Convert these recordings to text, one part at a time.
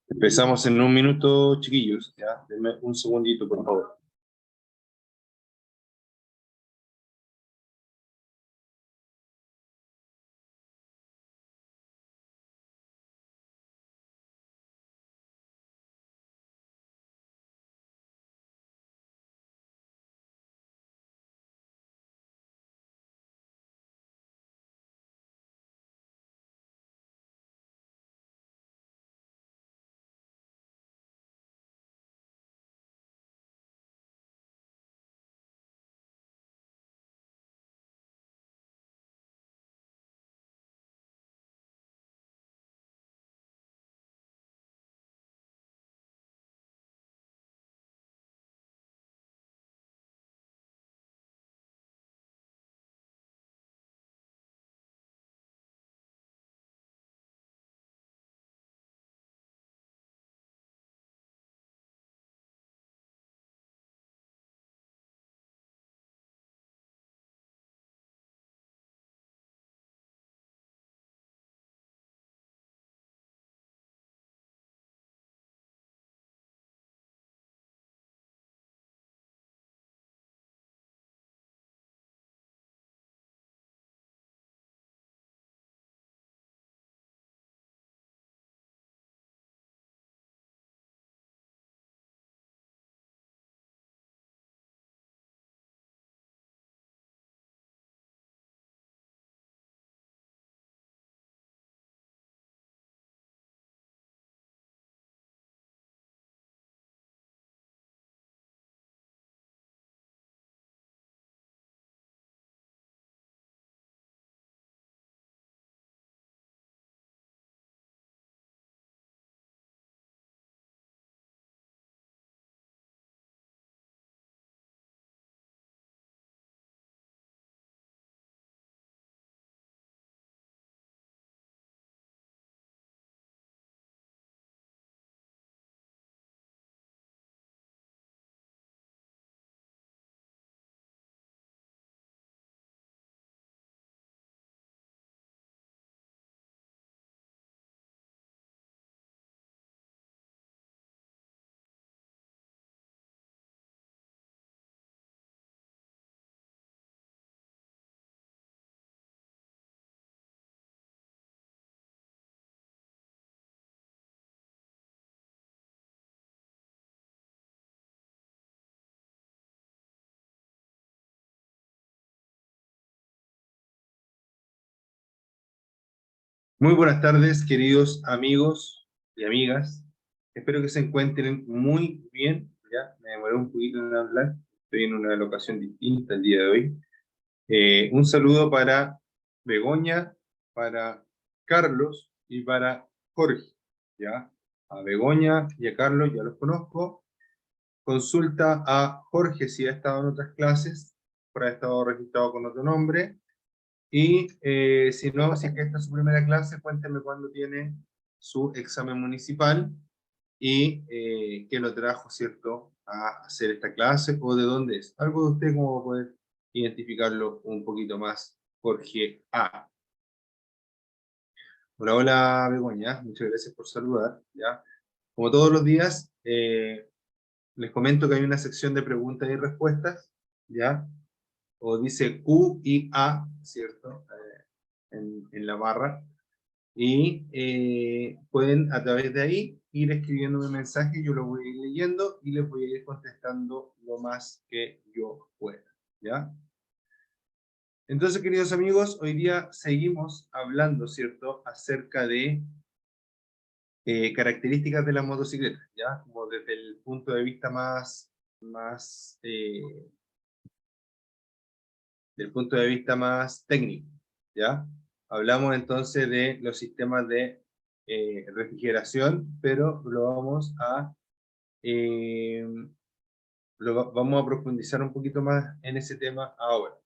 Empezamos en un minuto, chiquillos. Ya, denme un segundito, por favor. Muy buenas tardes, queridos amigos y amigas. Espero que se encuentren muy bien. Ya, me demoré un poquito en hablar. Estoy en una locación distinta el día de hoy. Un saludo para Begoña, para Carlos y para Jorge. ¿Ya? A Begoña y a Carlos ya los conozco. Consulta a Jorge si ha estado en otras clases, por haber estado registrado con otro nombre. Y si no, si es que esta es su primera clase, cuéntenme cuándo tiene su examen municipal y qué lo trajo, ¿cierto?, a hacer esta clase o de dónde es. Algo de usted como para poder identificarlo un poquito más, Jorge A. Hola, hola, Begoña, muchas gracias por saludar, ¿ya? Como todos los días, les comento que hay una sección de preguntas y respuestas, ¿ya? O dice Q y A, ¿cierto?, en la barra. Y pueden a través de ahí ir escribiéndome mensajes, yo lo voy a ir leyendo y les voy a ir contestando lo más que yo pueda, ¿ya? Entonces, queridos amigos, hoy día seguimos hablando, ¿cierto?, acerca de características de la motocicleta, ¿ya? Como desde el punto de vista del punto de vista más técnico, ¿ya? Hablamos entonces de los sistemas de refrigeración, pero eh, vamos a profundizar un poquito más en ese tema ahora.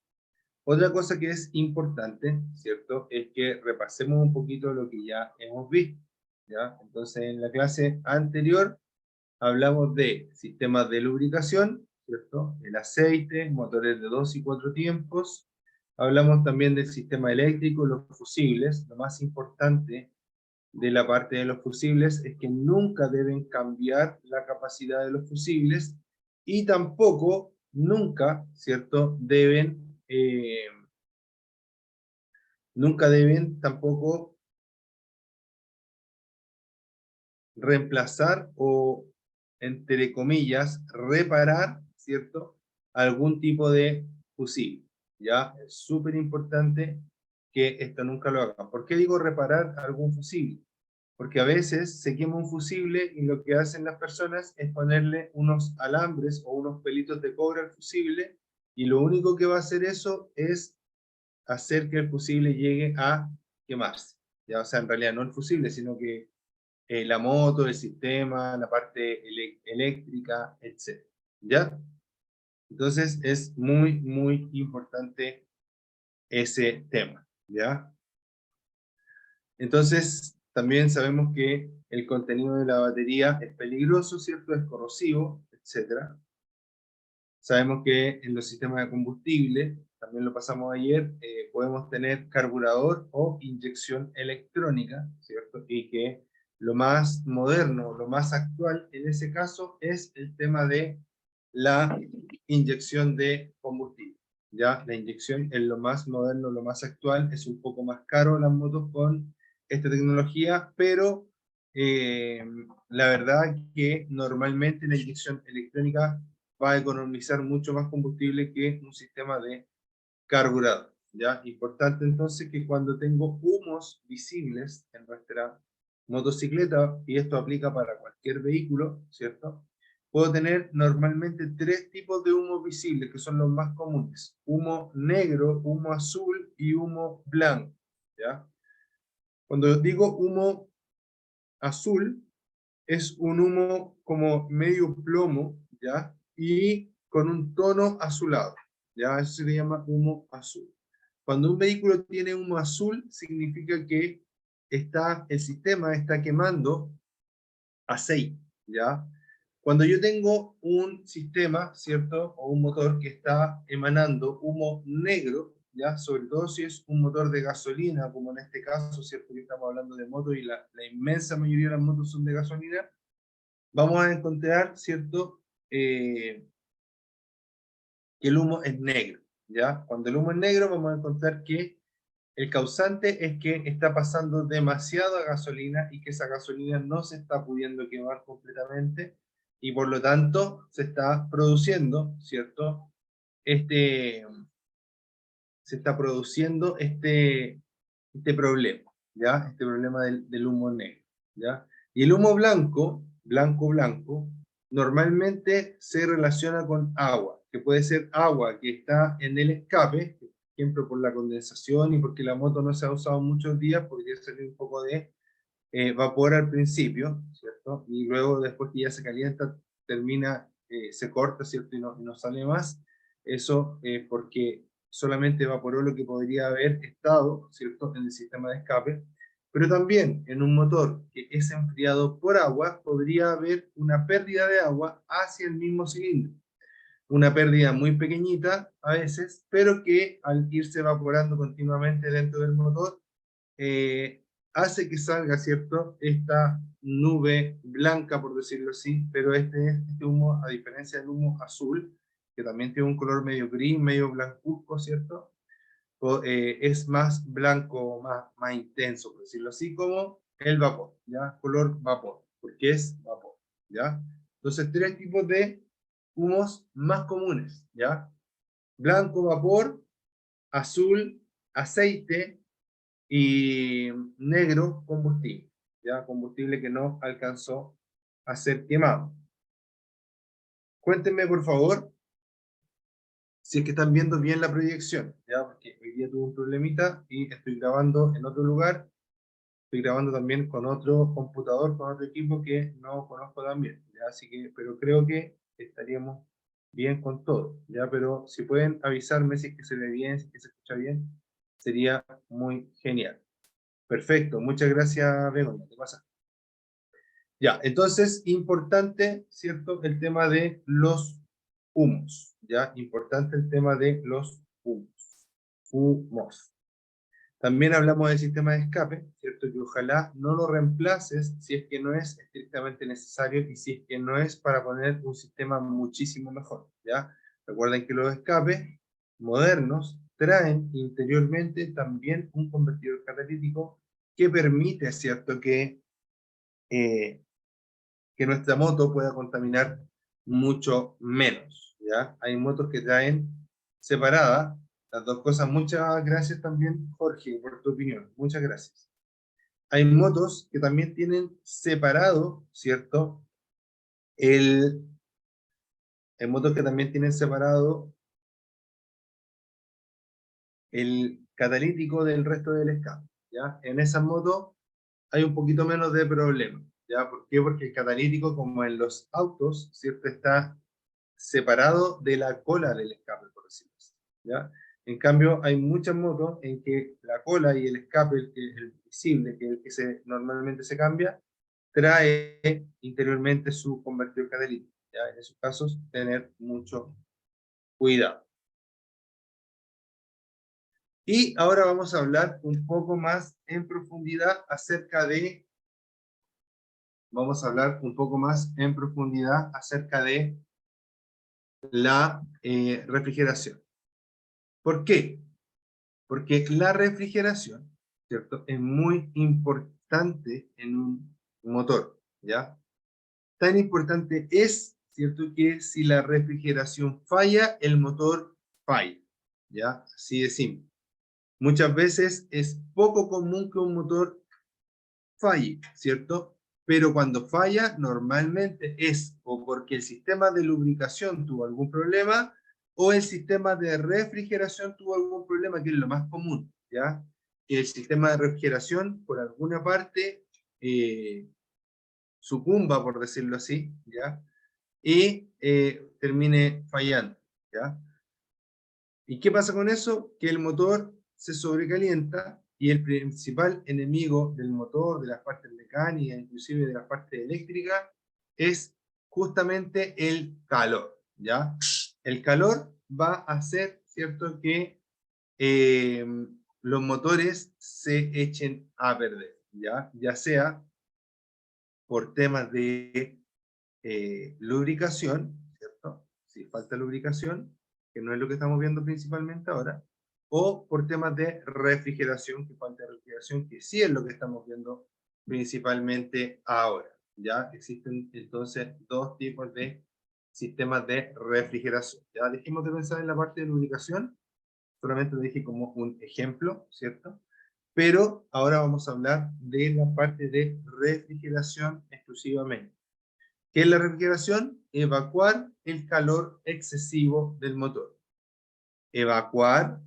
Otra cosa que es importante, ¿cierto?, es que repasemos un poquito lo que ya hemos visto, ¿ya? Entonces, en la clase anterior hablamos de sistemas de lubricación, ¿cierto?, el aceite, motores de 2 y 4 tiempos. Hablamos también del sistema eléctrico, los fusibles, lo más importante de la parte de los fusibles es que nunca deben cambiar la capacidad de los fusibles y tampoco, nunca, ¿cierto? Nunca deben tampoco reemplazar o, entre comillas, reparar, ¿cierto? Algún tipo de fusible. ¿Ya? Es súper importante que esto nunca lo hagan. ¿Por qué digo reparar algún fusible? Porque a veces se quema un fusible y lo que hacen las personas es ponerle unos alambres o unos pelitos de cobre al fusible y lo único que va a hacer eso es hacer que el fusible llegue a quemarse. ¿Ya? O sea, en realidad no el fusible, sino que la moto, el sistema, la parte eléctrica, etc. ¿Ya? Entonces es muy, muy importante ese tema. ¿Ya? Entonces, también sabemos que el contenido de la batería es peligroso, ¿cierto? Es corrosivo, etc. Sabemos que en los sistemas de combustible, también lo pasamos ayer, podemos tener carburador o inyección electrónica, ¿cierto? Y que lo más moderno, lo más actual en ese caso es el tema de la inyección de combustible. Ya, la inyección es lo más moderno, lo más actual, es un poco más caro las motos con esta tecnología, pero la verdad que normalmente la inyección electrónica va a economizar mucho más combustible que un sistema de carburador. ¿Ya? Importante entonces que cuando tengo humos visibles en nuestra motocicleta, y esto aplica para cualquier vehículo, ¿cierto? Puedo tener normalmente tres tipos de humos visibles, que son los más comunes. Humo negro, humo azul y humo blanco. ¿Ya? Cuando digo humo azul, es un humo como medio plomo, ¿ya? Y con un tono azulado, ¿ya? Eso se le llama humo azul. Cuando un vehículo tiene humo azul, significa que el sistema está quemando aceite, ¿ya? Cuando yo tengo un sistema, ¿cierto? O un motor que está emanando humo negro, ¿ya? Sobre todo si es un motor de gasolina, como en este caso, ¿cierto? Que estamos hablando de motos y la inmensa mayoría de las motos son de gasolina, vamos a encontrar, ¿cierto? Que el humo es negro, ¿ya? Cuando el humo es negro, vamos a encontrar que el causante es que está pasando demasiada gasolina y que esa gasolina no se está pudiendo quemar completamente y por lo tanto se está produciendo, ¿cierto? Este, se está produciendo este problema, ¿ya? Este problema del humo negro, ¿ya? Y el humo blanco, blanco, normalmente se relaciona con agua, que puede ser agua que está en el escape, por ejemplo, por la condensación y porque la moto no se ha usado muchos días, podría salir un poco de vapor al principio, ¿cierto? Y luego, después que ya se calienta, termina, se corta, ¿cierto? Y no sale más. Eso porque solamente evaporó lo que podría haber estado, ¿cierto? En el sistema de escape. Pero también en un motor que es enfriado por agua, podría haber una pérdida de agua hacia el mismo cilindro. Una pérdida muy pequeñita a veces, pero que al irse evaporando continuamente dentro del motor, hace que salga, ¿cierto? Esta nube blanca, por decirlo así, pero este humo, a diferencia del humo azul, que también tiene un color medio gris, medio blancuzco, ¿cierto? Es más blanco, más intenso, por decirlo así, como el vapor, ¿ya? Color vapor, porque es vapor, ¿ya? Entonces, tres tipos de humos más comunes, ¿ya? Blanco, vapor, azul, aceite, y negro, combustible, ¿ya? Combustible que no alcanzó a ser quemado. Cuéntenme, por favor, si es que están viendo bien la proyección, ¿ya? Porque hoy día tuve un problemita y estoy grabando en otro lugar, estoy grabando también con otro computador, con otro equipo que no conozco tan bien, ¿ya? Así que, pero creo que estaríamos bien con todo, ¿ya? Pero si pueden avisarme si es que se ve bien, si es que se escucha bien, sería muy genial. Perfecto, muchas gracias, Begoña. ¿Qué pasa? Ya, entonces, importante, ¿cierto? El tema de los humos, ¿ya? Importante el tema de los humos. Humos. También hablamos del sistema de escape, ¿cierto? Que ojalá no lo reemplaces si es que no es estrictamente necesario y si es que no es para poner un sistema muchísimo mejor, ¿ya? Recuerden que los escapes modernos traen interiormente también un convertidor catalítico que permite, ¿cierto?, eh, que nuestra moto pueda contaminar mucho menos, ¿ya? Hay motos que traen separadas las dos cosas. Muchas gracias también, Jorge, por tu opinión. Muchas gracias. Hay motos que también tienen separado, ¿cierto? Hay motos que también tienen separado el catalítico del resto del escape, ¿ya? En esas motos hay un poquito menos de problema, ¿ya? ¿Por qué? Porque el catalítico, como en los autos, ¿cierto? Está separado de la cola del escape, por decirlo así, ¿ya? En cambio, hay muchas motos en que la cola y el escape, el visible, que es el que normalmente se cambia, trae interiormente su convertidor catalítico, ¿ya? En esos casos, tener mucho cuidado. Y ahora vamos a hablar un poco más en profundidad acerca de la refrigeración. ¿Por qué? Porque la refrigeración, ¿cierto?, es muy importante en un motor, ¿ya? Tan importante es, ¿cierto?, que si la refrigeración falla, el motor falla, ¿ya? Así de simple. Muchas veces es poco común que un motor falle, ¿cierto? Pero cuando falla, normalmente es o porque el sistema de lubricación tuvo algún problema o el sistema de refrigeración tuvo algún problema, que es lo más común, ¿ya? Que el sistema de refrigeración, por alguna parte, sucumba, por decirlo así, ¿ya? Y termine fallando, ¿ya? ¿Y qué pasa con eso? Que el motor se sobrecalienta y el principal enemigo del motor, de las partes mecánicas, inclusive de las partes eléctricas, es justamente el calor, ¿ya? El calor va a hacer, ¿cierto?, que eh, los motores se echen a perder, ¿ya? Ya sea por temas de lubricación, ¿cierto? Si falta lubricación, que no es lo que estamos viendo principalmente ahora, o por temas de refrigeración, que falta refrigeración, que sí es lo que estamos viendo principalmente ahora. Ya existen entonces dos tipos de sistemas de refrigeración. Ya dejemos de pensar en la parte de lubricación, solamente lo dije como un ejemplo, ¿cierto? Pero ahora vamos a hablar de la parte de refrigeración exclusivamente. ¿Qué es la refrigeración? Evacuar el calor excesivo del motor. Evacuar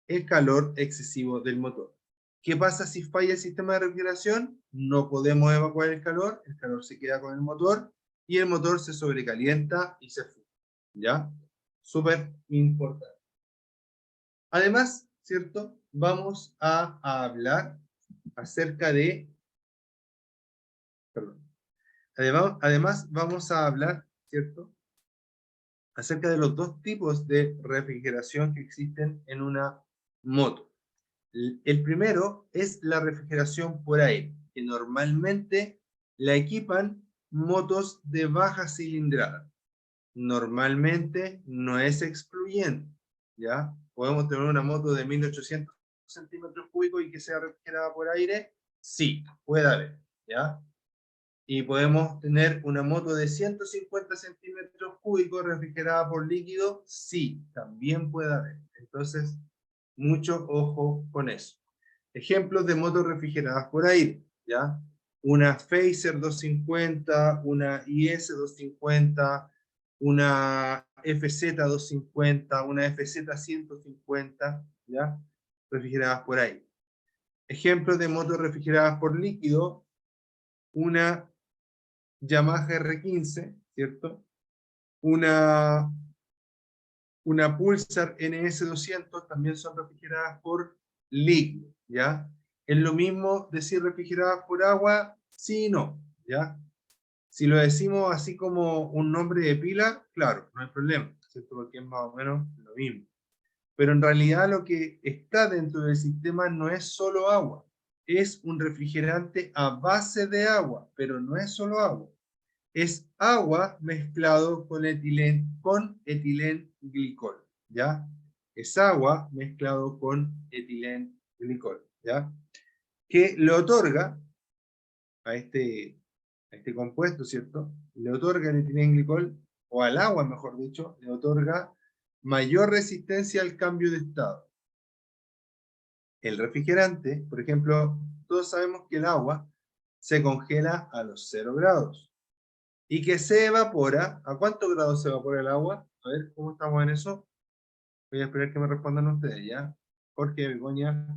el calor excesivo del motor. ¿Qué pasa si falla el sistema de refrigeración? No podemos evacuar el calor se queda con el motor y el motor se sobrecalienta y se funde. ¿Ya? Súper importante. Además, ¿cierto? Vamos a hablar acerca de... Perdón. Además, vamos a hablar, ¿cierto?, acerca de los dos tipos de refrigeración que existen en una moto. El primero es la refrigeración por aire, que normalmente la equipan motos de baja cilindrada. Normalmente no es excluyente, ¿ya? Podemos tener una moto de 1800 centímetros cúbicos y que sea refrigerada por aire, sí, puede haber, ¿ya? Y podemos tener una moto de 150 centímetros cúbicos refrigerada por líquido, sí, también puede haber. Entonces, mucho ojo con eso. Ejemplos de motos refrigeradas por aire, ¿ya? Una Phaser 250, una IS 250, una FZ 250, una FZ 150, ¿ya? Refrigeradas por aire. Ejemplos de motos refrigeradas por líquido, una Yamaha R15, ¿cierto? Una Pulsar NS200 también son refrigeradas por líquido, ¿ya? ¿Es lo mismo decir refrigeradas por agua? Sí y no, ¿ya? Si lo decimos así como un nombre de pila, claro, no hay problema, ¿cierto? Porque es más o menos lo mismo. pero en realidad lo que está dentro del sistema no es solo agua, es un refrigerante a base de agua, pero no es solo agua. Es agua mezclado con etilenglicol, ¿ya? Es agua mezclado con etilenglicol, ¿ya? Que le otorga a este compuesto, ¿cierto? Le otorga el etilenglicol, o al agua, mejor dicho, le otorga mayor resistencia al cambio de estado. El refrigerante, por ejemplo, todos sabemos que el agua se congela a los 0 grados y que se evapora. ¿A cuántos grados se evapora el agua? A ver, ¿cómo estamos en eso? Voy a esperar que me respondan ustedes, ¿ya? Jorge, Begoña,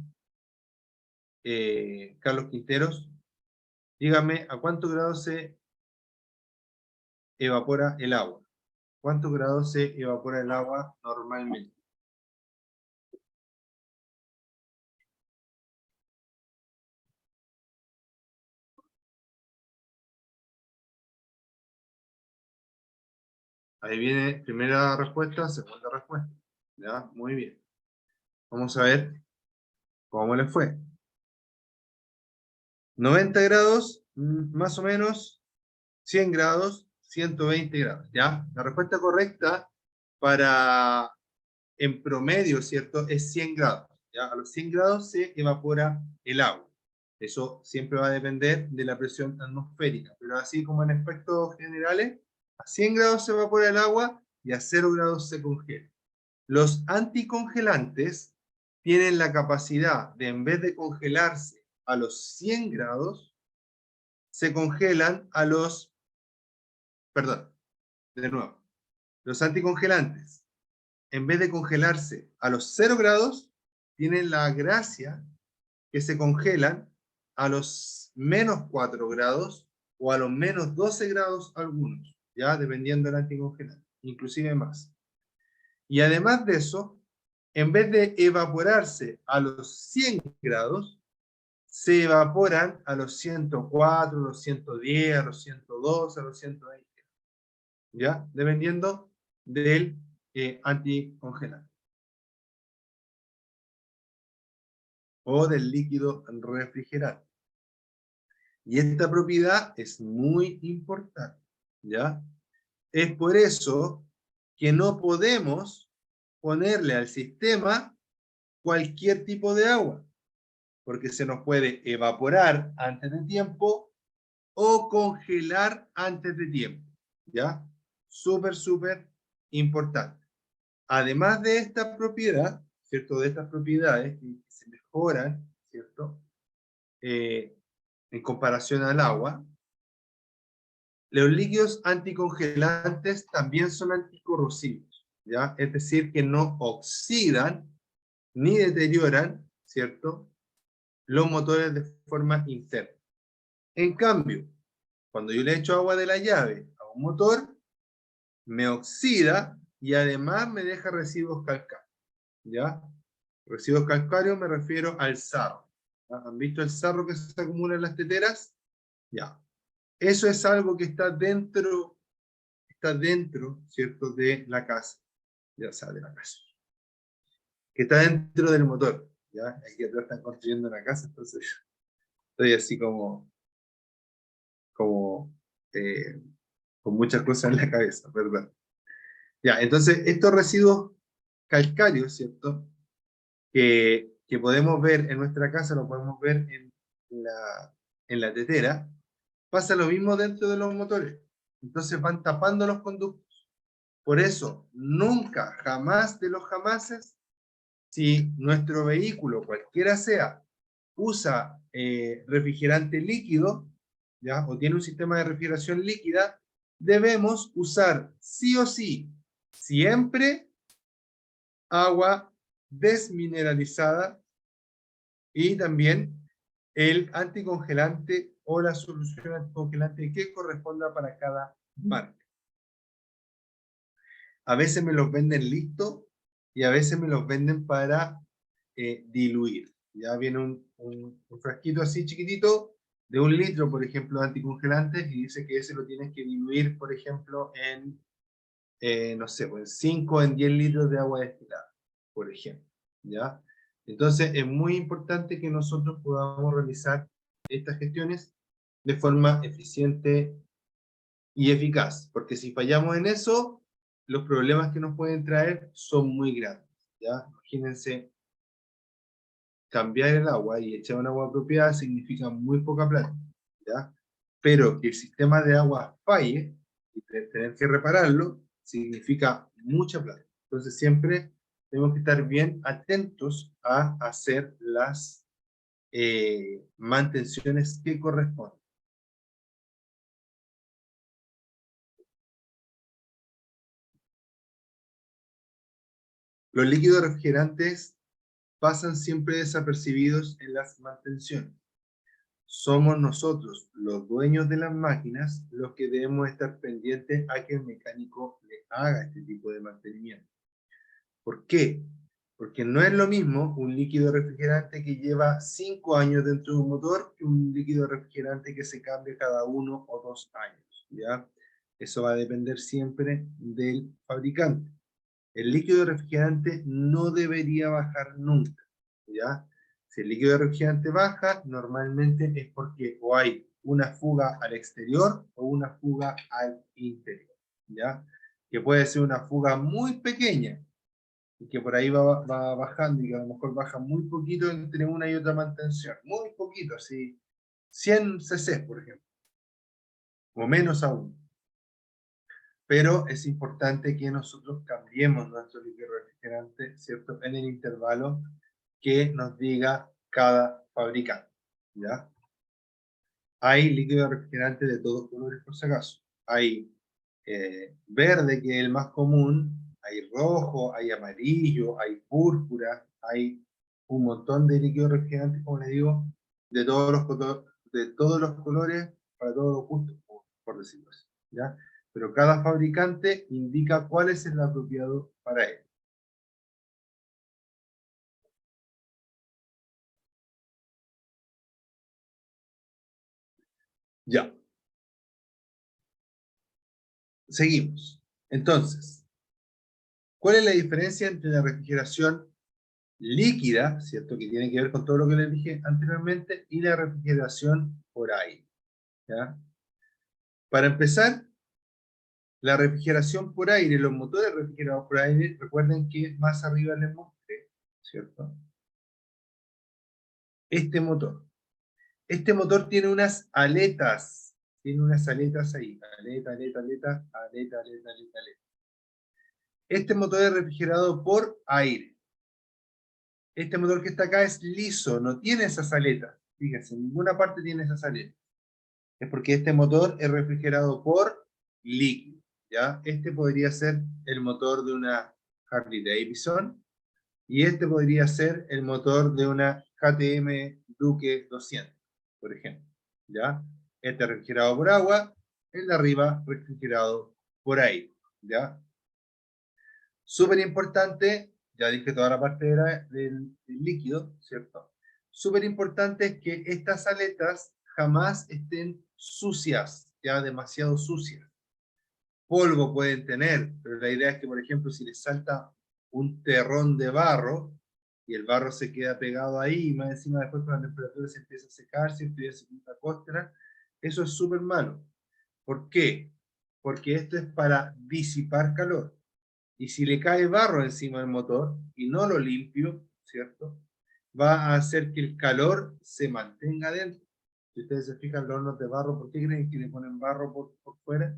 Carlos Quinteros, díganme, ¿a cuántos grados se evapora el agua? ¿Cuántos grados se evapora el agua normalmente? Ahí viene primera respuesta, segunda respuesta. ¿Ya? Muy bien. Vamos a ver cómo les fue. 90 grados, más o menos, 100 grados, 120 grados. ¿Ya? La respuesta correcta para, en promedio, ¿cierto? Es 100 grados. ¿Ya? A los 100 grados se evapora el agua. Eso siempre va a depender de la presión atmosférica, pero así como en aspectos generales, a 100 grados se evapora el agua y a 0 grados se congela. Los anticongelantes tienen la capacidad de, en vez de congelarse a los 100 grados, se congelan a los, perdón, de nuevo, los anticongelantes, en vez de congelarse a los 0 grados, tienen la gracia que se congelan a los menos 4 grados o a los menos 12 grados algunos, ya dependiendo del anticongelante, inclusive más. Y además de eso, en vez de evaporarse a los 100 grados, se evaporan a los 104, a los 110, a los 112, a los 120. ¿Ya? Dependiendo del anticongelante. O del líquido refrigerante. Y esta propiedad es muy importante. ¿Ya? Es por eso que no podemos ponerle al sistema cualquier tipo de agua, porque se nos puede evaporar antes de tiempo o congelar antes de tiempo, ¿ya? Súper, súper importante. Además de esta propiedad, ¿cierto? De estas propiedades que se mejoran, ¿cierto? En comparación al agua, los líquidos anticongelantes también son anticorrosivos, ¿ya? Es decir, que no oxidan ni deterioran, ¿cierto? Los motores de forma interna. En cambio, cuando yo le echo agua de la llave a un motor, me oxida y además me deja residuos calcáreos. ¿Ya? Residuos calcáreos me refiero al sarro. ¿Ya? ¿Han visto el sarro que se acumula en las teteras? Ya. Eso es algo que está dentro, ¿cierto? De la casa. Ya sabe, de la casa. Que está dentro del motor. ¿Ya? Aquí atrás están construyendo una casa, entonces estoy así como con muchas cosas en la cabeza, ¿verdad? Ya, entonces estos residuos calcáreos, ¿cierto? Que podemos ver en nuestra casa, lo podemos ver en la tetera, pasa lo mismo dentro de los motores. Entonces van tapando los conductos. Por eso, nunca, jamás de los jamases, si nuestro vehículo, cualquiera sea, usa refrigerante líquido, ¿ya? O tiene un sistema de refrigeración líquida, debemos usar sí o sí, siempre, agua desmineralizada y también el anticongelante o la solución anticongelante que corresponda para cada marca. A veces me los venden listos y a veces me los venden para diluir. Ya viene un frasquito así chiquitito de 1 litro, por ejemplo, de anticongelantes y dice que ese lo tienes que diluir, por ejemplo, en, no sé, pues 5 en 10 litros de agua destilada. por ejemplo, ¿ya? Entonces, es muy importante que nosotros podamos realizar estas gestiones de forma eficiente y eficaz, porque si fallamos en eso, los problemas que nos pueden traer son muy grandes, ¿ya? Imagínense, cambiar el agua y echar un agua apropiada significa muy poca plata, ¿ya? Pero que el sistema de agua falle y tener que repararlo significa mucha plata. Entonces siempre tenemos que estar bien atentos a hacer las mantenciones que corresponden. Los líquidos refrigerantes pasan siempre desapercibidos en las mantenciones. Somos nosotros, los dueños de las máquinas, los que debemos estar pendientes a que el mecánico le haga este tipo de mantenimiento. ¿Por qué? Porque no es lo mismo un líquido refrigerante que lleva 5 años dentro de un motor que un líquido refrigerante que se cambia cada 1 o 2 años, ¿ya? Eso va a depender siempre del fabricante. El líquido refrigerante no debería bajar nunca, ¿ya? Si el líquido refrigerante baja, normalmente es porque o hay una fuga al exterior o una fuga al interior, ¿ya? Que puede ser una fuga muy pequeña y que por ahí va bajando y que a lo mejor baja muy poquito entre una y otra mantención, muy poquito, así 100 cc, por ejemplo, o menos aún. Pero es importante que nosotros cambiemos nuestro líquido refrigerante, ¿cierto? En el intervalo que nos diga cada fabricante, ¿ya? Hay líquido refrigerante de todos colores, por si acaso. Hay verde, que es el más común, hay rojo, hay amarillo, hay púrpura, hay un montón de líquidos refrigerantes, como les digo, de todos los colores, para todos los gustos, por decirlo así, ¿ya? Pero cada fabricante indica cuál es el apropiado para él. Ya, seguimos. Entonces, ¿cuál es la diferencia entre la refrigeración líquida, ¿cierto? Que tiene que ver con todo lo que les dije anteriormente, y la refrigeración por aire, ¿ya? Para empezar, la refrigeración por aire, los motores refrigerados por aire, recuerden que más arriba les mostré, ¿cierto? Este motor. Este motor tiene unas aletas ahí, aleta, aleta, aleta, aleta, aleta, aleta, aleta. Este motor es refrigerado por aire. Este motor que está acá es liso, no tiene esas aletas. Fíjense, en ninguna parte tiene esas aletas. Es porque este motor es refrigerado por líquido, ¿ya? Este podría ser el motor de una Harley Davidson y este podría ser el motor de una KTM Duke 200, por ejemplo, ¿ya? Este refrigerado por agua, el de arriba refrigerado por aire, ¿ya? Súper importante, ya dije toda la parte del líquido, ¿cierto? Súper importante es que estas aletas jamás estén sucias, ya demasiado sucias. Polvo pueden tener, pero la idea es que, por ejemplo, si les salta un terrón de barro y el barro se queda pegado ahí y más encima después con la temperatura se empieza a secar, si estuviese en una costra, eso es súper malo. ¿Por qué? Porque esto es para disipar calor. Y si le cae barro encima del motor y no lo limpio, ¿cierto? Va a hacer que el calor se mantenga dentro. Si ustedes se fijan, los hornos de barro, ¿por qué creen que le ponen barro por fuera?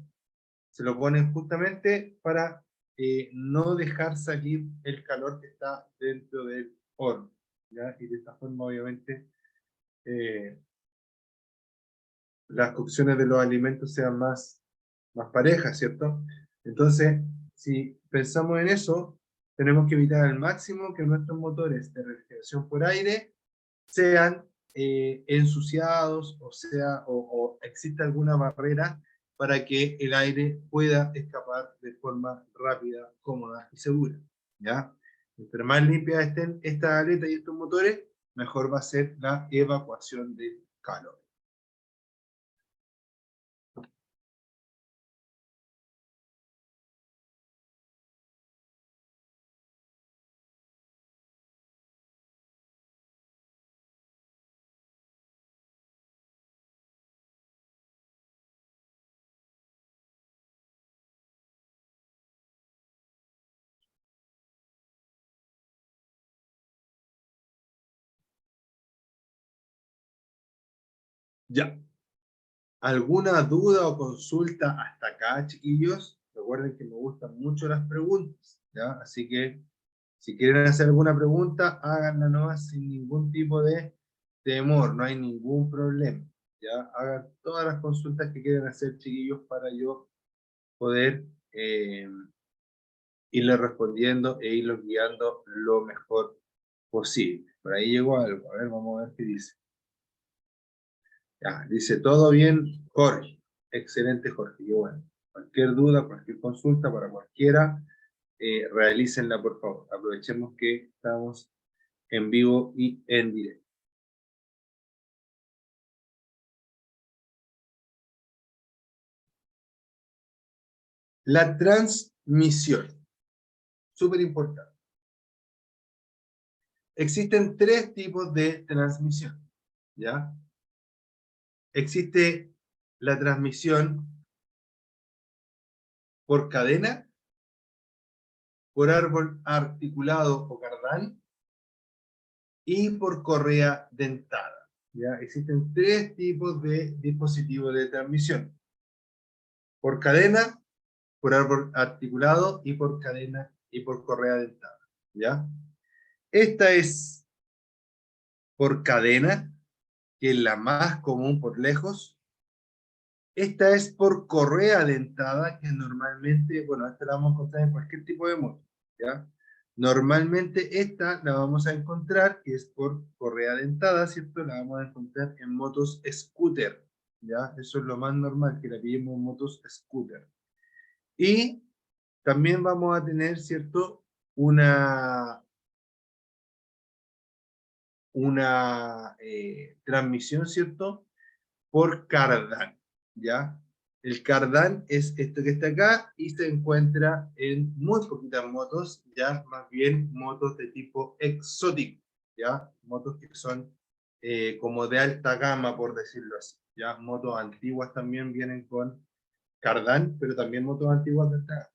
Se lo ponen justamente para no dejar salir el calor que está dentro del horno, ¿ya? Y de esta forma, obviamente, eh, las cocciones de los alimentos sean más parejas, ¿cierto? Entonces, si pensamos en eso, tenemos que evitar al máximo que nuestros motores de refrigeración por aire sean ensuciados, o exista alguna barrera para que el aire pueda escapar de forma rápida, cómoda y segura, ¿ya? Entre más limpias estén estas aletas y estos motores, mejor va a ser la evacuación del calor. Ya. ¿Alguna duda o consulta hasta acá, chiquillos? Recuerden que me gustan mucho las preguntas, ¿ya? Así que, si quieren hacer alguna pregunta, háganla nomás sin ningún tipo de temor, no hay ningún problema, ¿ya? Hagan todas las consultas que quieran hacer, chiquillos, para yo poder irles respondiendo e irlos guiando lo mejor posible. Por ahí llegó algo, a ver, vamos a ver qué dice. Ya, dice, todo bien, Jorge. Excelente, Jorge. Y bueno, cualquier duda, cualquier consulta para cualquiera, realícenla, por favor. Aprovechemos que estamos en vivo y en directo. La transmisión. Súper importante. Existen tres tipos de transmisión, ¿ya? Existe la transmisión por cadena, por árbol articulado o cardán, y por correa dentada. ¿Ya? Existen tres tipos de dispositivos de transmisión. Por cadena, por árbol articulado y por cadena y por correa dentada. ¿Ya? Esta es por cadena, que es la más común por lejos. Esta es por correa dentada, que normalmente, bueno, esta la vamos a encontrar en cualquier tipo de moto, ¿ya? Normalmente esta la vamos a encontrar, que es por correa dentada, ¿cierto? La vamos a encontrar en motos scooter, ¿ya? Eso es lo más normal, que la pillemos en motos scooter. Y también vamos a tener, ¿cierto? Una transmisión, ¿cierto? Por cardán, ¿ya? El cardán es esto que está acá y se encuentra en muy poquitas motos, ya más bien motos de tipo exótico, ¿ya? Motos que son como de alta gama, por decirlo así, ¿ya? Motos antiguas también vienen con cardán, pero también motos antiguas de alta gama.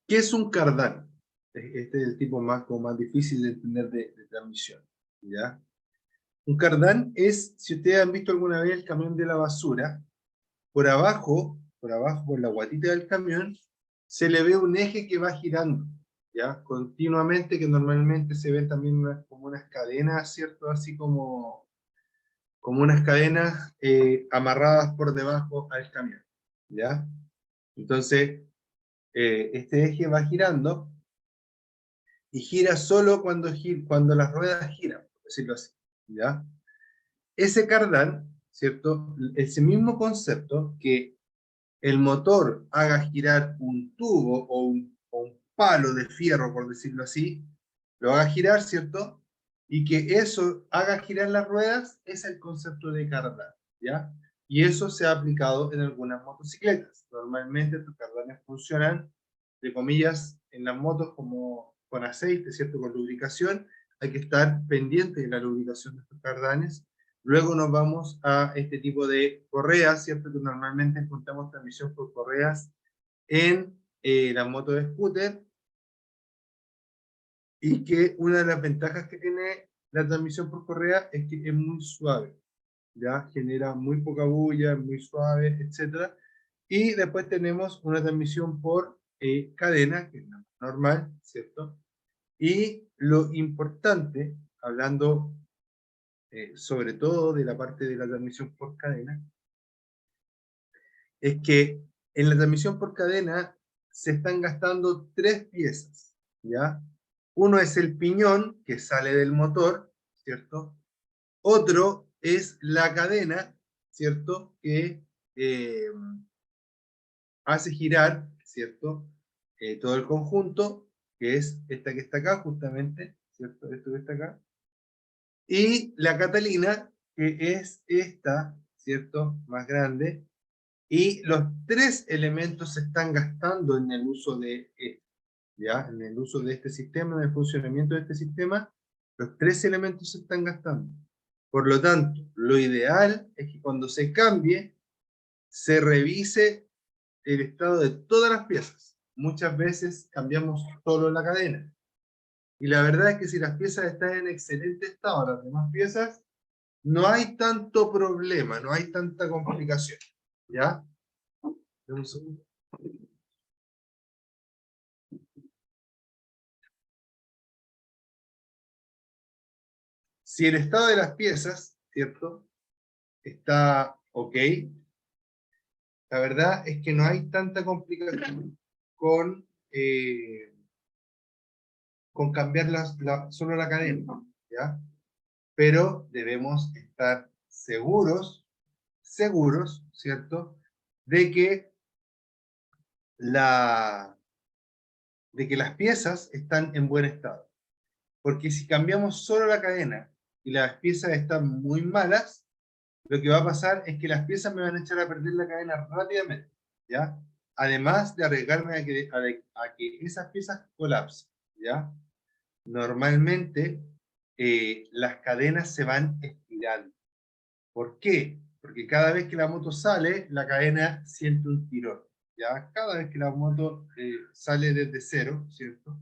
¿Qué es un cardán? Este es el tipo más, como más difícil de entender de transmisión, ¿ya? Un cardán es, si ustedes han visto alguna vez el camión de la basura, por abajo, por la guatita del camión, se le ve un eje que va girando, ¿ya? Continuamente, que normalmente se ven también como unas cadenas, ¿cierto? Así como unas cadenas amarradas por debajo al camión, ¿ya? Entonces, este eje va girando y gira solo cuando las ruedas giran, por decirlo así, ¿ya? Ese cardán, ¿cierto? Ese mismo concepto que el motor haga girar un tubo o un palo de fierro, por decirlo así, lo haga girar, ¿cierto? Y que eso haga girar las ruedas, es el concepto de cardán, ¿ya? Y eso se ha aplicado en algunas motocicletas. Normalmente estos cardanes funcionan, de comillas, en las motos como con aceite, ¿cierto? Con lubricación. Hay que estar pendiente de la lubricación de estos cardanes. Luego nos vamos a este tipo de correas, ¿cierto? Que normalmente encontramos transmisión por correas en las motos de scooter, y que una de las ventajas que tiene la transmisión por correa es que es muy suave, ¿ya? Genera muy poca bulla, muy suave, etc. Y después tenemos una transmisión por cadena, que es la normal, ¿cierto? Y lo importante, hablando sobre todo de la parte de la transmisión por cadena, es que en la transmisión por cadena se están gastando tres piezas, ¿ya? Uno es el piñón que sale del motor, ¿cierto? Otro es la cadena, ¿cierto? Que eh, hace girar, ¿cierto? Todo el conjunto, que es esta que está acá, justamente, ¿cierto? Esto que está acá. Y la catalina, que es esta, ¿cierto? Más grande. Y los tres elementos se están gastando en el uso de ¿ya? En el uso de este sistema, en el funcionamiento de este sistema, los tres elementos se están gastando. Por lo tanto, lo ideal es que cuando se cambie, se revise el estado de todas las piezas. Muchas veces cambiamos solo la cadena. Y la verdad es que si las piezas están en excelente estado, las demás piezas, no hay tanto problema, no hay tanta complicación. ¿Ya? Dame un segundo. Si el estado de las piezas, ¿cierto?, está ok, la verdad es que no hay tanta complicación con cambiar solo la cadena, ¿ya? Pero debemos estar seguros, ¿cierto?, de que, de que las piezas están en buen estado. Porque si cambiamos solo la cadena y las piezas están muy malas, lo que va a pasar es que las piezas me van a echar a perder la cadena rápidamente, ¿ya? Además de arriesgarme a que esas piezas colapsen, ¿ya? Normalmente las cadenas se van estirando. ¿Por qué? Porque cada vez que la moto sale, la cadena siente un tirón, ¿ya? Cada vez que la moto sale desde cero, ¿cierto?,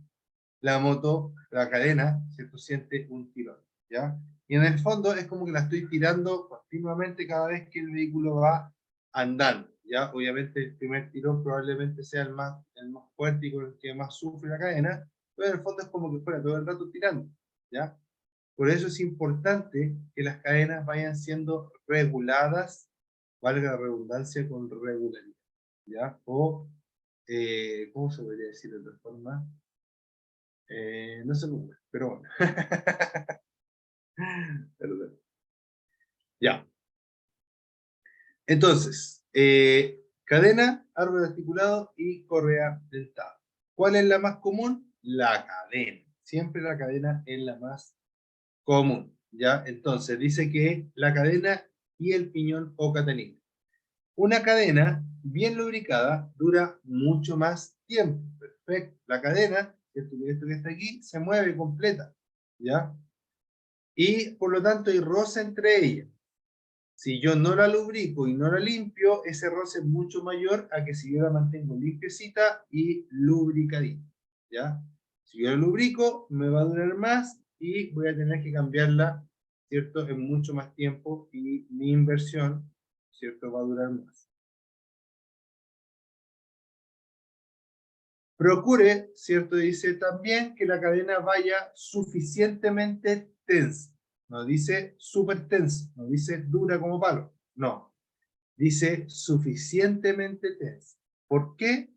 la cadena, ¿cierto?, siente un tirón, ¿ya? Y en el fondo es como que la estoy tirando continuamente cada vez que el vehículo va andando, ¿ya? Obviamente el primer tirón probablemente sea el más fuerte y con el que más sufre la cadena, pero en el fondo es como que fuera todo el rato tirando, ¿ya? Por eso es importante que las cadenas vayan siendo reguladas, valga la redundancia, con regularidad, ¿ya? O, ¿cómo se podría decir de otra forma? No sé cómo, pero bueno. Perdón. Ya. Entonces, cadena, árbol articulado y correa dentada. ¿Cuál es la más común? La cadena. Siempre la cadena es la más común. ¿Ya? Entonces, dice que la cadena y el piñón o catenina. Una cadena bien lubricada dura mucho más tiempo. Perfecto. La cadena, esto que está aquí, se mueve completa. ¿Ya? Y por lo tanto hay roce entre ellas. Si yo no la lubrico y no la limpio, ese roce es mucho mayor a que si yo la mantengo limpiecita y lubricadita, ¿ya? Si yo la lubrico, me va a durar más y voy a tener que cambiarla, ¿cierto?, en mucho más tiempo y mi inversión, ¿cierto?, va a durar más. Procure, ¿cierto?, dice también que la cadena vaya suficientemente tensa. No dice súper tensa, no dice dura como palo, no. Dice suficientemente tensa. ¿Por qué?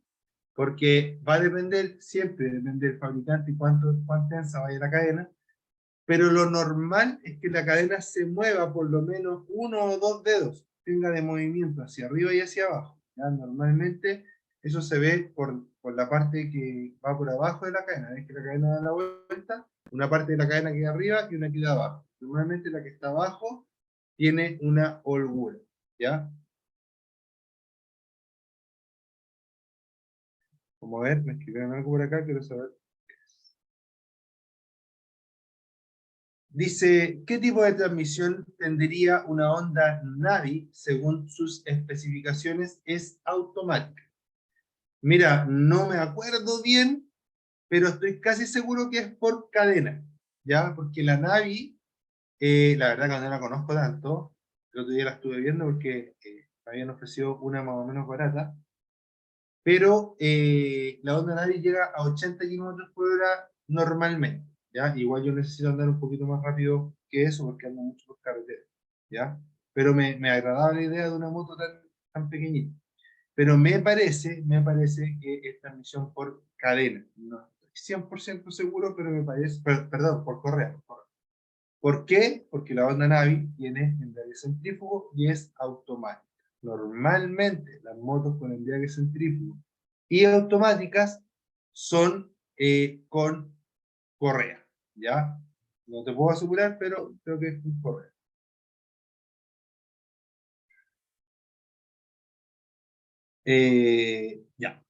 Porque va a depender, siempre depende del fabricante y cuán tensa vaya la cadena, pero lo normal es que la cadena se mueva por lo menos 1 o 2 dedos, tenga de movimiento hacia arriba y hacia abajo. ¿Ya? Normalmente eso se ve por la parte que va por abajo de la cadena. Ves que la cadena da la vuelta, una parte de la cadena queda arriba y una queda abajo. Normalmente la que está abajo tiene una holgura, ¿ya? Como ver, me escribieron algo por acá, quiero saber. Dice, ¿qué tipo de transmisión tendría una Honda Navi según sus especificaciones? Es automática. Mira, no me acuerdo bien, pero estoy casi seguro que es por cadena, ¿ya? Porque la Navi, la verdad que no la conozco tanto, el otro día la estuve viendo porque me habían ofrecido una más o menos barata, pero la Honda Navi llega a 80 kilómetros por hora normalmente, ¿ya? Igual yo necesito andar un poquito más rápido que eso porque ando mucho por carretera, ¿ya? Pero me agradaba la idea de una moto tan pequeñita. Pero me parece que es transmisión por cadena. No estoy 100% seguro, pero me parece, perdón, por correa. ¿Por qué? Porque la Honda Navi tiene embrague centrífugo y es automática. Normalmente las motos con embrague centrífugo y automáticas son con correa, ¿ya? No te puedo asegurar, pero creo que es con correa. Ya,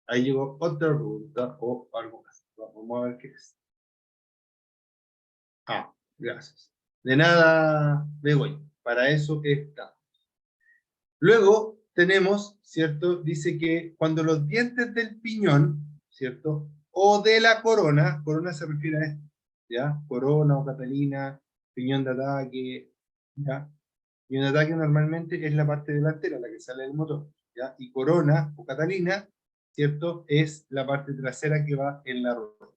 ahí llegó otra pregunta o algo más. Vamos a ver qué es. Ah, gracias. De nada, Begoña. Para eso está. Luego tenemos, ¿cierto? Dice que cuando los dientes del piñón, ¿cierto? O de la corona, corona se refiere a esto, ¿ya? Corona o catalina, piñón de ataque, ¿ya? Piñón de ataque normalmente es la parte delantera, la que sale del motor, ¿ya? Y corona o catalina, ¿cierto? Es la parte trasera que va en la rueda.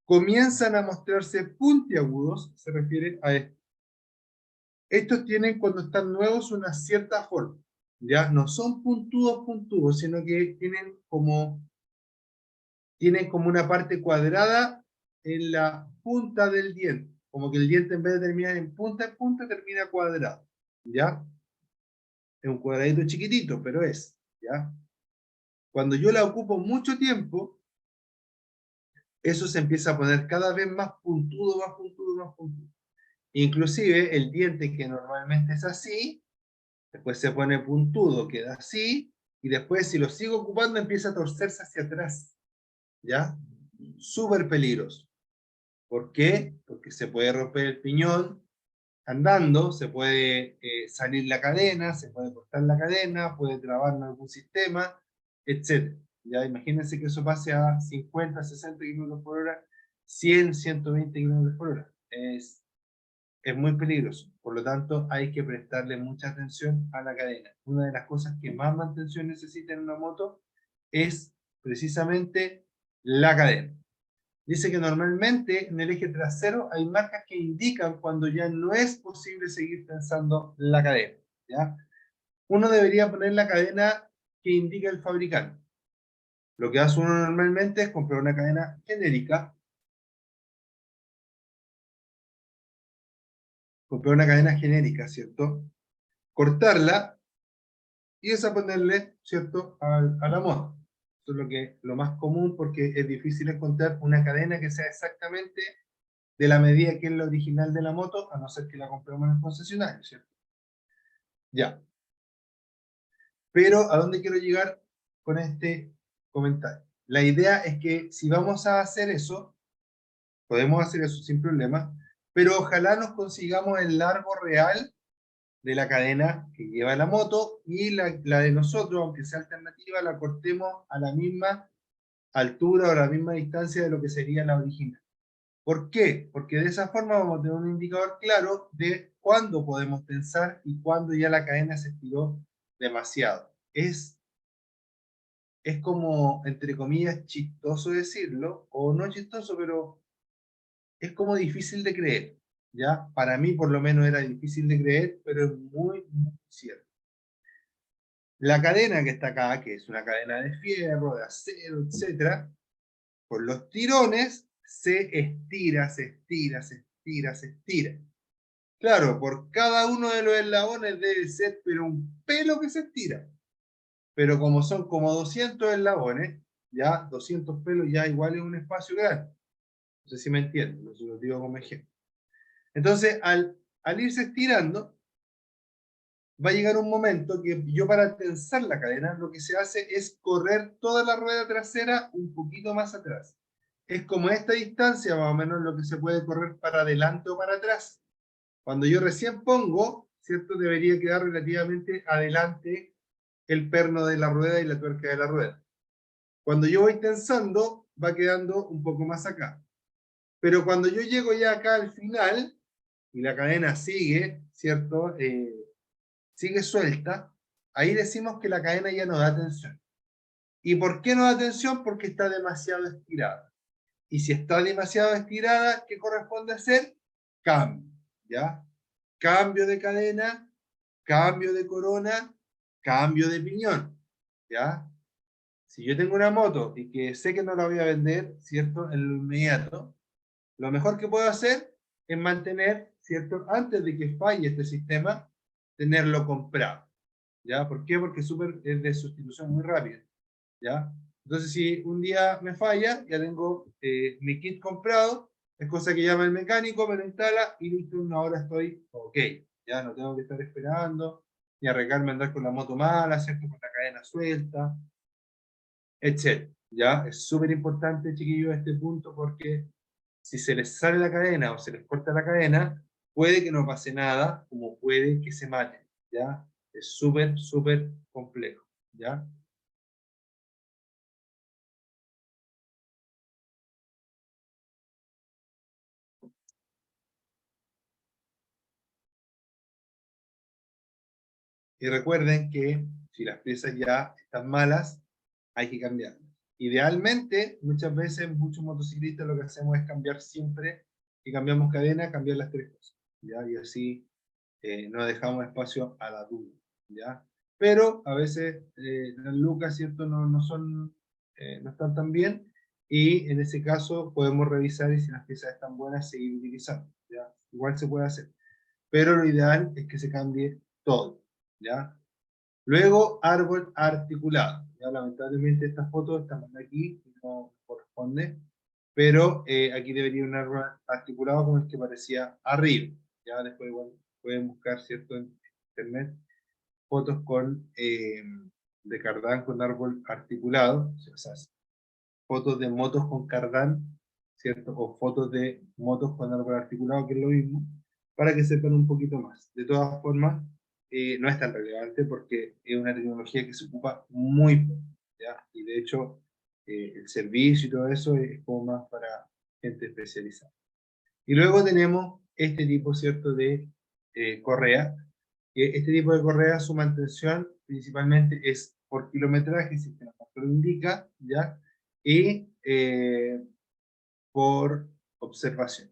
Comienzan a mostrarse puntiagudos, se refiere a esto. Estos tienen cuando están nuevos una cierta forma, ¿ya? No son puntudos, sino que tienen como una parte cuadrada en la punta del diente, como que el diente en vez de terminar en punta, termina cuadrado, ¿ya? Es un cuadradito chiquitito, pero es, ¿ya? Cuando yo la ocupo mucho tiempo, eso se empieza a poner cada vez más puntudo, más puntudo, más puntudo. Inclusive el diente que normalmente es así, después se pone puntudo, queda así, y después si lo sigo ocupando empieza a torcerse hacia atrás, ¿ya? Súper peligroso. ¿Por qué? Porque se puede romper el piñón andando, se puede salir la cadena, se puede cortar la cadena, puede trabar algún sistema, etc. Ya imagínense que eso pase a 50, 60 kilómetros por hora, 100, 120 kilómetros por hora. Es muy peligroso. Por lo tanto, hay que prestarle mucha atención a la cadena. Una de las cosas que más mantención necesita en una moto es precisamente la cadena. Dice que normalmente en el eje trasero hay marcas que indican cuando ya no es posible seguir tensando la cadena, ¿ya? Uno debería poner la cadena que indica el fabricante. Lo que hace uno normalmente es comprar una cadena genérica, ¿cierto? Cortarla y esa ponerle, ¿cierto?, a la moto. Eso es lo más común porque es difícil encontrar una cadena que sea exactamente de la medida que es la original de la moto, a no ser que la compremos en el concesionario, ¿cierto? Ya. Pero, ¿a dónde quiero llegar con este comentario? La idea es que si vamos a hacer eso, podemos hacer eso sin problema, pero ojalá nos consigamos el largo real de la cadena que lleva la moto y la de nosotros, aunque sea alternativa, la cortemos a la misma altura o a la misma distancia de lo que sería la original. ¿Por qué? Porque de esa forma vamos a tener un indicador claro de cuándo podemos tensar y cuándo ya la cadena se estiró demasiado. Es como, entre comillas, chistoso decirlo, o no chistoso, pero es como difícil de creer, ¿ya? Para mí por lo menos era difícil de creer, pero es muy, muy cierto. La cadena que está acá, que es una cadena de fierro, de acero, etc., por los tirones se estira, se estira, se estira, se estira. Claro, por cada uno de los eslabones debe ser, pero un pelo que se estira. Pero como son como 200 eslabones, ya 200 pelos ya igual es un espacio grande. No sé si me entienden, no se lo digo como ejemplo. Entonces, al irse estirando, va a llegar un momento que yo para tensar la cadena, lo que se hace es correr toda la rueda trasera un poquito más atrás. Es como esta distancia, más o menos, lo que se puede correr para adelante o para atrás. Cuando yo recién pongo, ¿cierto? Debería quedar relativamente adelante el perno de la rueda y la tuerca de la rueda. Cuando yo voy tensando, va quedando un poco más acá. Pero cuando yo llego ya acá al final, y la cadena sigue, ¿cierto? Sigue suelta, ahí decimos que la cadena ya no da tensión. ¿Y por qué no da tensión? Porque está demasiado estirada. Y si está demasiado estirada, ¿qué corresponde hacer? Cambio, ¿ya? Cambio de cadena, cambio de corona, cambio de piñón, ¿ya? Si yo tengo una moto y que sé que no la voy a vender, ¿cierto? En lo inmediato, lo mejor que puedo hacer es mantener, ¿cierto? Antes de que falle este sistema, tenerlo comprado, ¿ya? ¿Por qué? Porque es de sustitución muy rápida, ¿ya? Entonces, si un día me falla, ya tengo mi kit comprado, es cosa que llama el mecánico, me lo instala y listo, en una hora estoy ok, ya no tengo que estar esperando, ni arriesgarme a andar con la moto mala, ¿cierto? Con la cadena suelta, etc. ¿Ya? Es súper importante, chiquillos, este punto porque si se les sale la cadena o se les corta la cadena, puede que no pase nada, como puede que se maten, ¿ya? Es súper, súper complejo, ¿ya? Y recuerden que si las piezas ya están malas, hay que cambiarlas. Idealmente, muchas veces, muchos motociclistas lo que hacemos es cambiar siempre, y cambiamos cadena, cambiar las tres cosas, ¿ya? Y así no dejamos espacio a la duda, ¿ya? Pero a veces las lucas, ¿cierto? No son, no están tan bien, y en ese caso podemos revisar y si las piezas están buenas, seguir utilizando, ¿ya? Igual se puede hacer, pero lo ideal es que se cambie todo, ¿ya? Luego, árbol articulado. Ya, lamentablemente esta foto está mal aquí, no corresponde, pero aquí debería un árbol articulado como el que parecía arriba. Ya después igual pueden buscar, ¿cierto?, en internet fotos con, de cardán con árbol articulado, o sea, fotos de motos con cardán, ¿cierto? O fotos de motos con árbol articulado, que es lo mismo, para que sepan un poquito más. De todas formas, no es tan relevante porque es una tecnología que se ocupa muy poco, ¿ya? Y de hecho, el servicio y todo eso es como más para gente especializada. Y luego tenemos este tipo, ¿cierto?, de correa. Este tipo de correa, su mantención principalmente es por kilometraje, si el lo indica, ¿ya? Y por observación.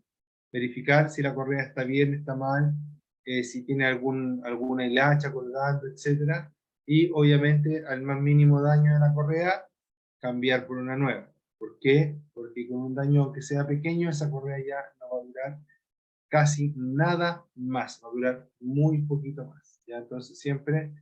Verificar si la correa está bien, está mal, si tiene alguna hilacha colgando, etc. Y obviamente al más mínimo daño de la correa, cambiar por una nueva. ¿Por qué? Porque con un daño que sea pequeño, esa correa ya no va a durar casi nada más, va a durar muy poquito más, ¿ya? Entonces siempre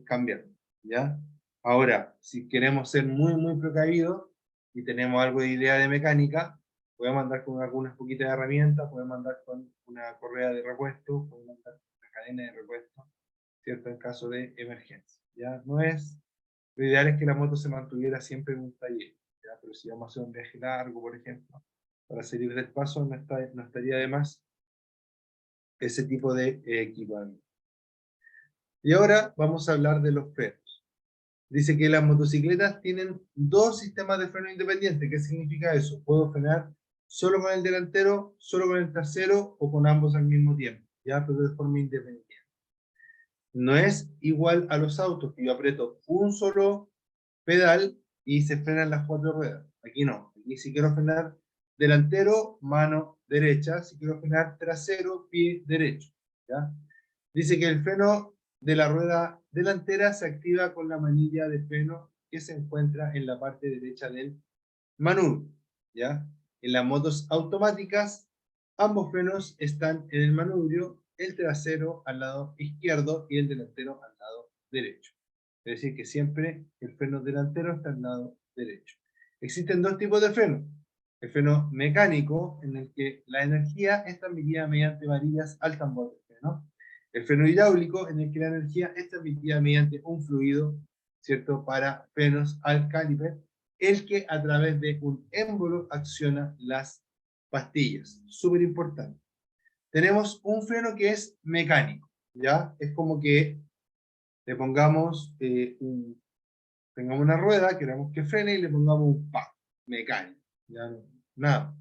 cambiar, ¿ya? Ahora, si queremos ser muy, muy precavidos y tenemos algo de idea de mecánica, podemos andar con algunas poquitas herramientas, podemos andar con una correa de repuesto, podemos andar con una cadena de repuesto, ¿cierto? En caso de emergencia, ¿ya? No es, lo ideal es que la moto se mantuviera siempre en un taller, ¿ya? Pero si vamos a hacer un viaje largo, por ejemplo, para salir del paso, no estaría de más ese tipo de equipamiento. Y ahora vamos a hablar de los frenos. Dice que las motocicletas tienen dos sistemas de freno independientes. ¿Qué significa eso? Puedo frenar solo con el delantero, solo con el trasero o con ambos al mismo tiempo, ya, pero de forma independiente. No es igual a los autos, que yo aprieto un solo pedal y se frenan las cuatro ruedas. Aquí no. Aquí si quiero frenar delantero, mano derecha. Si quiero frenar trasero, pie derecho, ¿ya? Dice que el freno de la rueda delantera se activa con la manilla de freno que se encuentra en la parte derecha del manubrio, ¿ya? En las motos automáticas, ambos frenos están en el manubrio, el trasero al lado izquierdo y el delantero al lado derecho. Es decir, que siempre el freno delantero está al lado derecho. Existen dos tipos de freno. El freno mecánico, en el que la energía es transmitida mediante varillas al tambor de freno. El freno hidráulico, en el que la energía es transmitida mediante un fluido, ¿cierto?, para frenos al caliper, el que a través de un émbolo acciona las pastillas. Súper importante. Tenemos un freno que es mecánico, ¿ya? Es como que le pongamos tengamos una rueda, queremos que frene y le pongamos un pa mecánico, ya no, nada.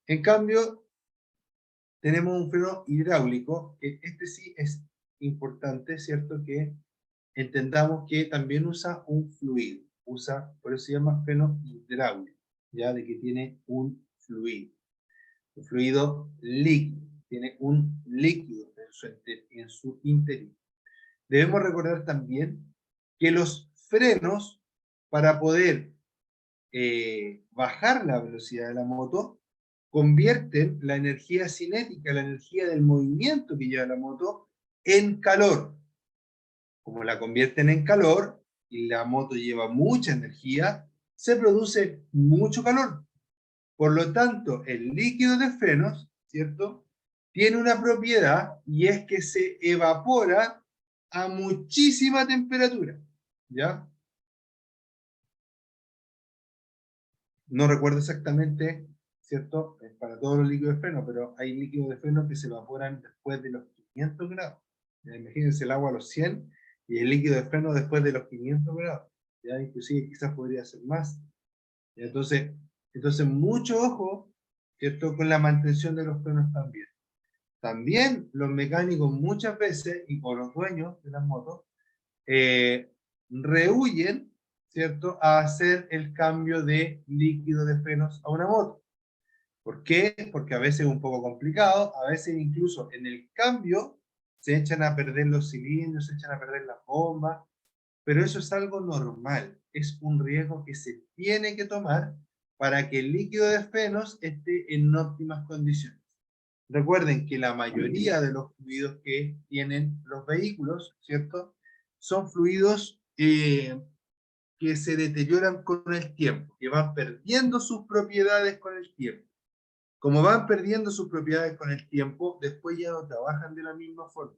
En cambio, tenemos un freno hidráulico, que este sí es importante, ¿cierto? Que entendamos que también usa un fluido, por eso se llama freno hidráulico, ya de que tiene un fluido líquido, tiene un líquido en su interior. Debemos recordar también que los frenos, para poder bajar la velocidad de la moto, convierten la energía cinética, la energía del movimiento que lleva la moto, en calor. Como la convierten en calor y la moto lleva mucha energía, se produce mucho calor. Por lo tanto, el líquido de frenos, ¿cierto?, tiene una propiedad y es que se evapora a muchísima temperatura, ¿ya? No recuerdo exactamente, ¿cierto?, para todos los líquidos de freno, pero hay líquidos de freno que se evaporan después de los 500 grados. Ya, imagínense el agua a los 100 y el líquido de freno después de los 500 grados. Ya, inclusive quizás podría ser más. Ya, entonces mucho ojo, ¿cierto? Con la mantención de los frenos también. También los mecánicos muchas veces, y por los dueños de las motos, rehuyen, ¿cierto?, a hacer el cambio de líquido de frenos a una moto. ¿Por qué? Porque a veces es un poco complicado, a veces incluso en el cambio se echan a perder los cilindros, se echan a perder las bombas, pero eso es algo normal, es un riesgo que se tiene que tomar para que el líquido de frenos esté en óptimas condiciones. Recuerden que la mayoría de los fluidos que tienen los vehículos, ¿cierto?, son fluidos que se deterioran con el tiempo, que van perdiendo sus propiedades con el tiempo. Como van perdiendo sus propiedades con el tiempo, después ya no trabajan de la misma forma.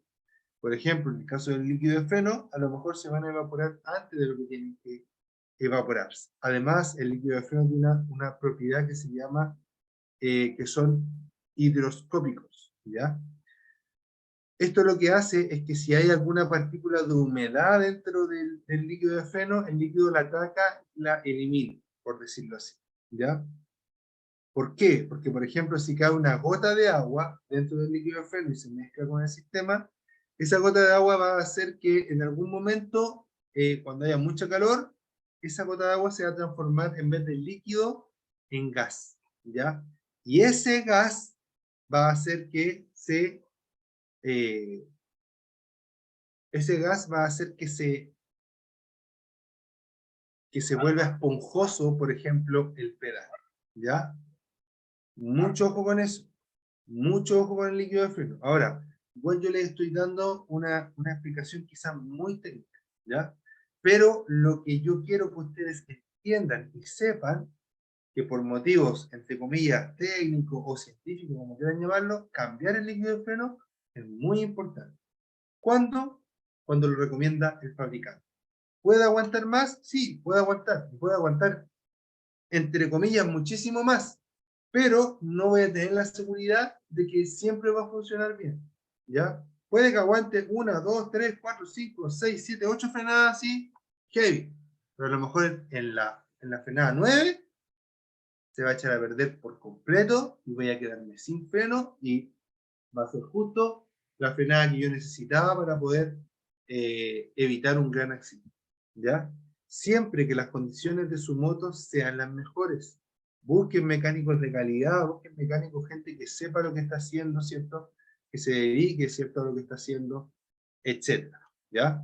Por ejemplo, en el caso del líquido de freno, a lo mejor se van a evaporar antes de lo que tienen que evaporarse. Además, el líquido de freno tiene una propiedad que se llama, que son higroscópicos, ¿ya? Esto lo que hace es que si hay alguna partícula de humedad dentro del líquido de freno, el líquido la ataca y la elimina, por decirlo así, ¿ya? ¿Por qué? Porque, por ejemplo, si cae una gota de agua dentro del líquido de freno y se mezcla con el sistema, esa gota de agua va a hacer que en algún momento, cuando haya mucho calor, esa gota de agua se va a transformar en vez de líquido en gas, ¿ya? Y ese gas va a hacer que eh, ese gas va a hacer que se vuelva esponjoso, por ejemplo, el pedal, ¿ya? Mucho ojo con eso. Mucho ojo con el líquido de freno. Ahora, igual yo les estoy dando una explicación quizá muy técnica, ¿ya? Pero lo que yo quiero que ustedes entiendan y sepan que por motivos, entre comillas, técnicos o científicos, como quieran llamarlo, cambiar el líquido de freno es muy importante. ¿Cuándo? Cuando lo recomienda el fabricante. ¿Puede aguantar más? Sí, puede aguantar. Puede aguantar, entre comillas, muchísimo más, pero no voy a tener la seguridad de que siempre va a funcionar bien, ¿ya? Puede que aguante 1, 2, 3, 4, 5, 6, 7, 8 frenadas así, heavy, pero a lo mejor en la frenada 9 se va a echar a perder por completo y voy a quedarme sin freno y va a ser justo la frenada que yo necesitaba para poder evitar un gran accidente, ¿ya? Siempre que las condiciones de su moto sean las mejores. Busquen mecánicos de calidad, busquen mecánicos, gente que sepa lo que está haciendo, ¿cierto? Que se dedique, ¿cierto?, a lo que está haciendo, etcétera, ¿ya?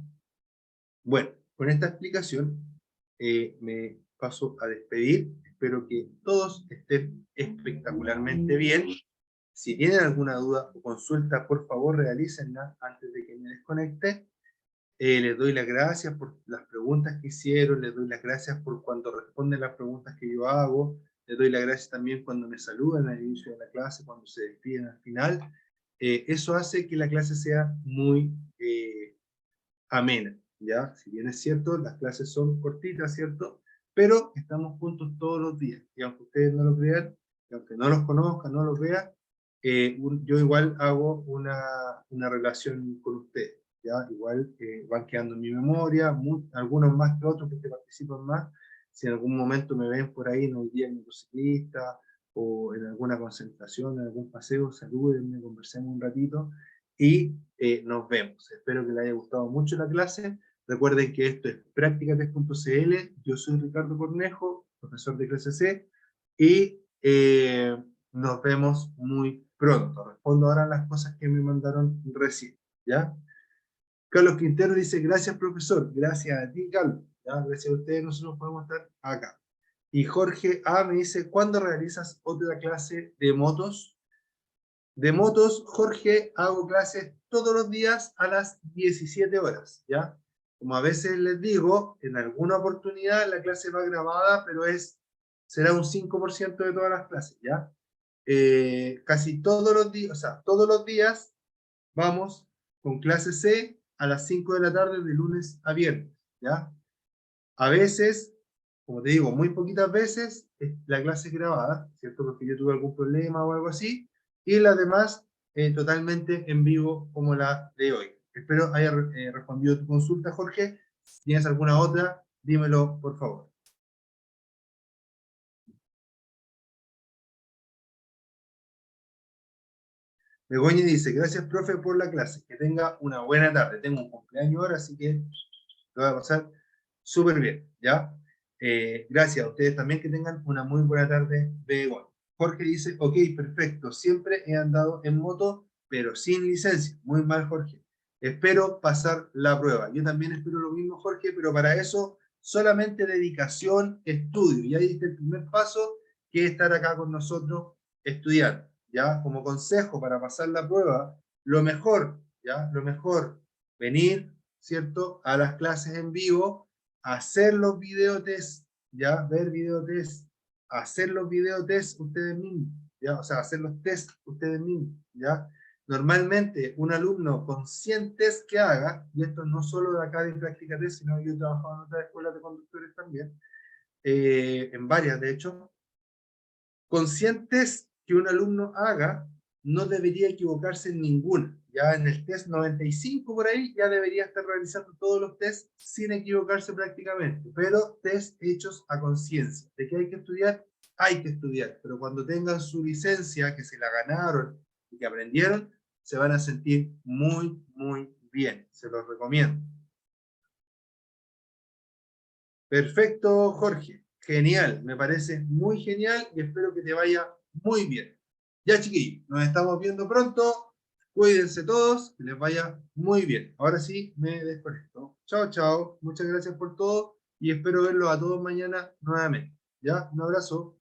Bueno, con esta explicación me paso a despedir. Espero que todos estén espectacularmente bien. Si tienen alguna duda o consulta, por favor, realícenla antes de que me desconecte. Les doy las gracias por las preguntas que hicieron, les doy las gracias por cuando responden las preguntas que yo hago, les doy las gracias también cuando me saludan al inicio de la clase, cuando se despiden al final. Eso hace que la clase sea muy amena, ¿ya? Si bien es cierto, las clases son cortitas, ¿cierto? Pero estamos juntos todos los días, y aunque ustedes no lo crean, y aunque no los conozcan, no los vean, yo igual hago una relación con ustedes, ¿ya? Igual van quedando en mi memoria, algunos más que otros que participan más. Si en algún momento me ven por ahí en un día en motociclista, o en alguna concentración, en algún paseo, salúdenme, conversemos un ratito, y nos vemos. Espero que les haya gustado mucho la clase. Recuerden que esto es Practica3.cl. Yo soy Ricardo Cornejo, profesor de clase C, y nos vemos muy pronto. Respondo ahora las cosas que me mandaron recién, ¿ya? Carlos Quintero dice, gracias profesor, gracias a ti, Carlos, ¿ya? Gracias a ustedes nosotros podemos estar acá. Y Jorge A me dice, ¿cuándo realizas otra clase de motos? De motos, Jorge, hago clases todos los días a las 17 horas, ¿ya? Como a veces les digo, en alguna oportunidad la clase va grabada, pero será un 5% de todas las clases, ¿ya? Casi todos los días, o sea, todos los días vamos con clase C a las 5 de la tarde de lunes a viernes, ¿ya? A veces, como te digo, muy poquitas veces la clase es grabada, ¿cierto? Porque yo tuve algún problema o algo así, y las demás totalmente en vivo como la de hoy, Espero haya respondido tu consulta, Jorge. Si tienes alguna otra, dímelo, por favor. Begoña dice, gracias, profe, por la clase. Que tenga una buena tarde. Tengo un cumpleaños ahora, así que lo voy a pasar súper bien, ¿ya? Gracias a ustedes también, que tengan una muy buena tarde, Begoña. Jorge dice, ok, perfecto, siempre he andado en moto, pero sin licencia. Muy mal, Jorge. Espero pasar la prueba. Yo también espero lo mismo, Jorge, pero para eso solamente dedicación, estudio. Y ahí está el primer paso, que es estar acá con nosotros estudiando, ¿ya? Como consejo para pasar la prueba, lo mejor, ¿ya? Lo mejor, venir, ¿cierto? A las clases en vivo, hacer los videotest, ¿ya? Ver videotest, hacer los videotest ustedes mismos, ¿ya? O sea, hacer los test ustedes mismos, ¿ya? Normalmente, un alumno con 100 test que haga, y esto no solo de acá de Práctica Test, sino que yo he trabajado en otras escuelas de conductores también, en varias de hecho, conscientes que un alumno haga, no debería equivocarse en ninguna. Ya en el test 95 por ahí, ya debería estar realizando todos los tests sin equivocarse prácticamente. Pero test hechos a conciencia. ¿De qué hay que estudiar? Hay que estudiar. Pero cuando tengan su licencia, que se la ganaron y que aprendieron, se van a sentir muy, muy bien. Se los recomiendo. Perfecto, Jorge. Genial, me parece muy genial y espero que te vaya muy bien. Ya, chiquillos, nos estamos viendo pronto. Cuídense todos, que les vaya muy bien. Ahora sí, me desconecto. Chao, chao. Muchas gracias por todo y espero verlos a todos mañana nuevamente. Ya, un abrazo.